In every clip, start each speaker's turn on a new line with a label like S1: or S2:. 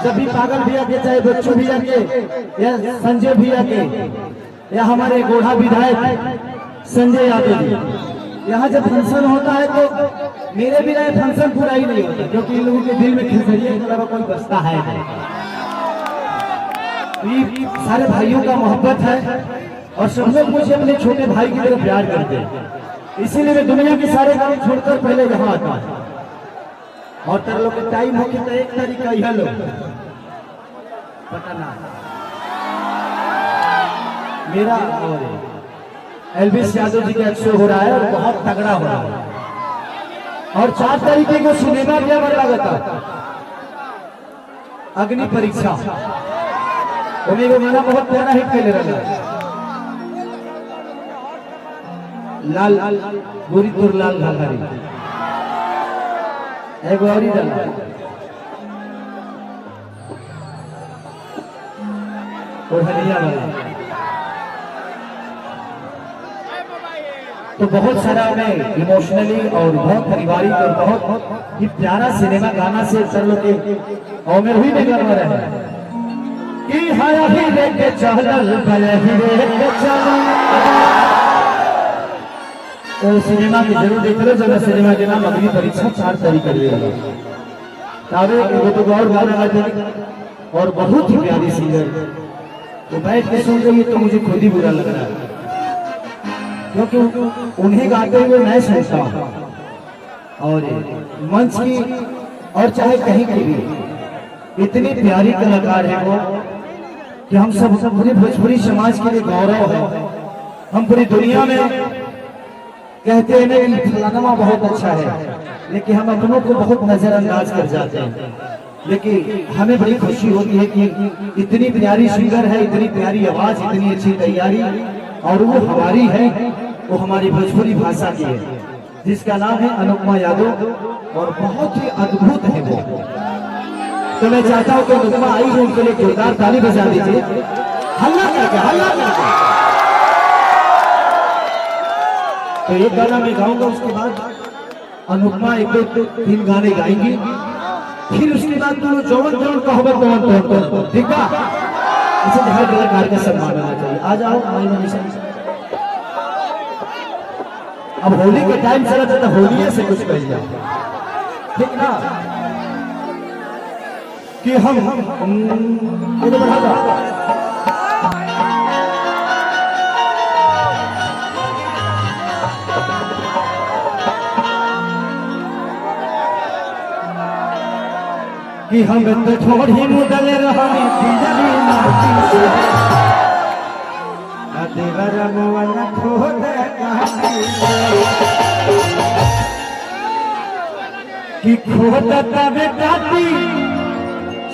S1: जब भी पागल भैया के, चाहे बच्चों भैया के या संजय भैया के या हमारे गोढ़ा विधायक संजय यादव जी, यहाँ जब फंक्शन होता है तो मेरे बिना फंक्शन पूरा ही नहीं होता, क्योंकि इन लोगों के दिल में खिलखिलाने के अलावा कोई बसता है नहीं। सारे भाइयों का मोहब्बत है और सब लोग मुझे अपने छोटे भाई की तरह प्यार करते हैं, इसीलिए मैं दुनिया के सारे काम छोड़कर पहले यहाँ आता हूँ। और तेरे लोग के टाइम हो कि तो एक तरीका यह लोग पता ना मेरा और एलविस यादव जी का शो हो रहा है और बहुत तगड़ा हो रहा है। और 4 तरीके का सिनेमा क्या बन था, अग्नि परीक्षा उन्हीं को मैंने बहुत प्यारा हिट खेले रहा। लाल गोरी तुर लाल घाघरी एक और ही डाला और हरिया वाला। तो बहुत सारा मैं इमोशनली और बहुत पारिवारिक और बहुत ही प्यारा सिनेमा गाना से सर लोग के और में भी निकल रहे हैं कि हाया ही लेके चलल भले ही लेके चलल। तो सिनेमा की जरूर देख लो, जब सिनेमा के नाम अग्नि परीक्षा 4 तरीके लिए तारे वो तो और गाना और बहुत ही प्यारी सिंगर। तो बैठ के सुन रही तो मुझे खुद ही बुरा लग रहा है, क्योंकि उन्हें गाते हुए मैं सुनता हूँ और मंच की और चाहे कहीं की भी इतनी प्यारी कलाकार है वो कि हम सब पूरे भोजपुरी समाज के लिए गौरव है। हम पूरी दुनिया में कहते हैं ना कि फलाना बहुत अच्छा है, लेकिन हम अपनों को बहुत नजरअंदाज कर जाते हैं। लेकिन हमें बड़ी खुशी होती है कि इतनी प्यारी सिंगर है, इतनी प्यारी आवाज, इतनी अच्छी तैयारी, और वो हमारी है, वो हमारी भोजपुरी भाषा की है, जिसका नाम है अनुपमा यादव और बहुत ही अद्भुत है वो। तो मैं चाहता हूँ कि अनुपमा आई है, उनके लिए जोरदार ताली बजा दीजिए, हल्ला करके, हल्ला करके। तो एक गाना मैं गाऊंगा, उसके बाद अनुपमा 1-2-3 गाने गाएंगी, फिर उसके बाद तुम जौन कहोगे तो ठीक है। इसे हर कलाकार का सम्मान होना चाहिए। आ जाओ भाई मनीषा। अब होली के टाइम चला जाता, होली से कुछ कह जाओ, ठीक ना, कि हम कि हम तो थोड़ी मुदल रही दिजली माटी से देवर मोहन खोद कि खोद तबे काटी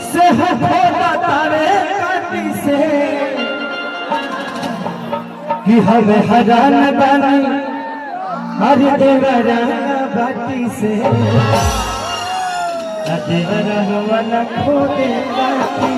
S1: से हो खोद तबे काटी से कि हमें हरान बनी हर देवर बाटी से देवर मोहन खोद काटी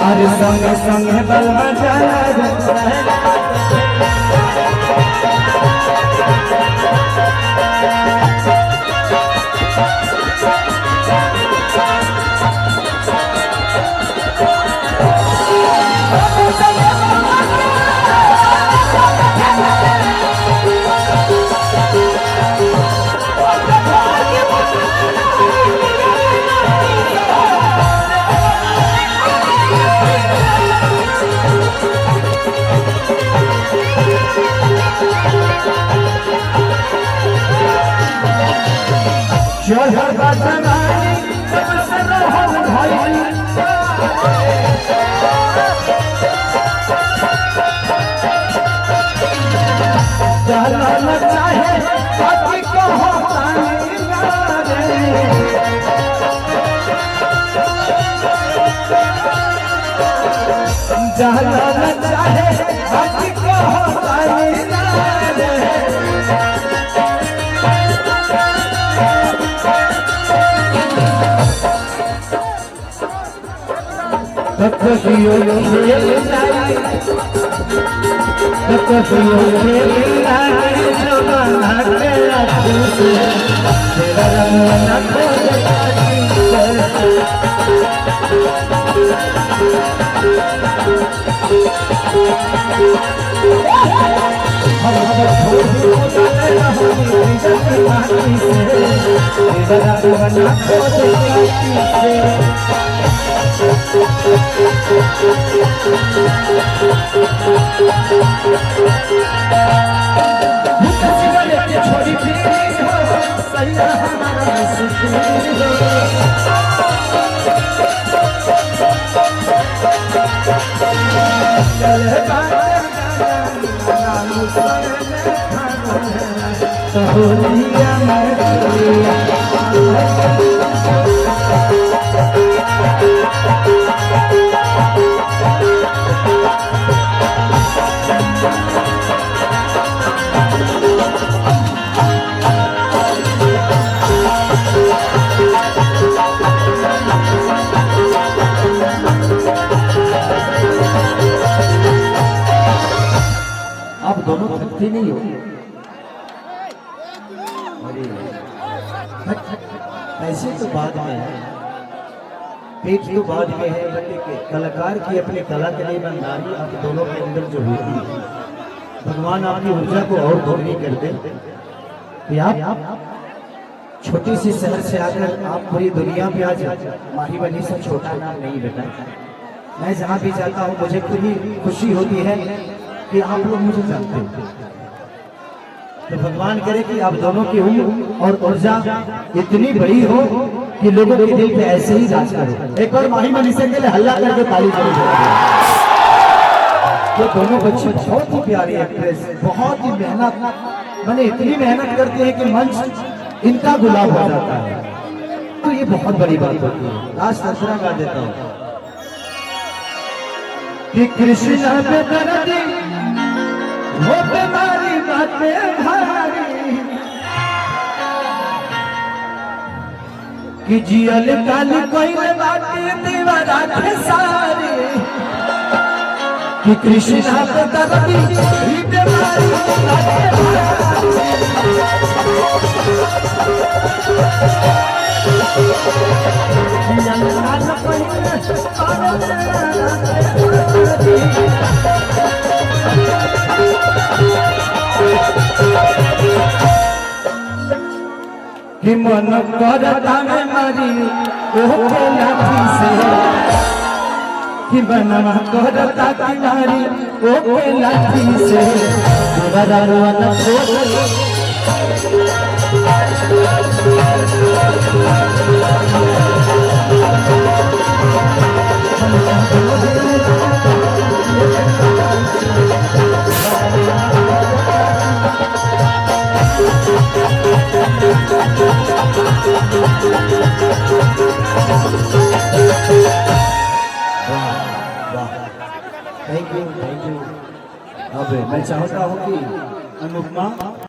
S1: अरे संग संग बल बजाना चढ़ जवानी जब से रहल भाई चला न चाहे बाकी कहो तानी चला न चाहे बाकी कहो तानी ककसियो खेल लाई ककसियो खेल लाई जमाना के आंसू से तेरा रंग न छोड़ी आप दोनों थकते नहीं हो ऐसे तो बाद में है पेट तो बाद में है बल्कि कलाकार की अपनी कला के लिए बंदारी आप दोनों के अंदर जो होती है भगवान आपकी ऊर्जा को और दोगुनी कर दे कि आप छोटी सी शहर से आकर आप पूरी दुनिया पे आज माही बनी से छोटा नाम नहीं बेटा मैं जहाँ भी जाता हूँ मुझे खुद ही खुशी होती है कि आप लोग मुझे जानते हो तो भगवान करे कि आप दोनों की उम्र और ऊर्जा इतनी बड़ी हो कि लोगों के दिल पे ऐसे ही राज करे। एक और माही मनीषा के लिए हल्ला करके ताली करो। तो दोनों बच्चे बहुत ही प्यारी एक्ट्रेस बहुत ही मेहनत मैंने इतनी मेहनत करते हैं कि मंच इनका गुलाब हो जाता है तो ये बहुत बड़ी बात होती है। लास्ट दूसरा गा देता हूँ कि कृष्ण पे दर्दी वो बीमारी बातें भारी कि जियल काल कोई बातें दीवारा के सारी कि कृष्ण पे दर्दी बीमारी बातें कि मन करता में मरी ओहे लाठी से कि बनवा करता कि मारी ओहे लाठी से दोबारा रोना थैंक यू। अब मैं चाहता हूँ कि अनुपमा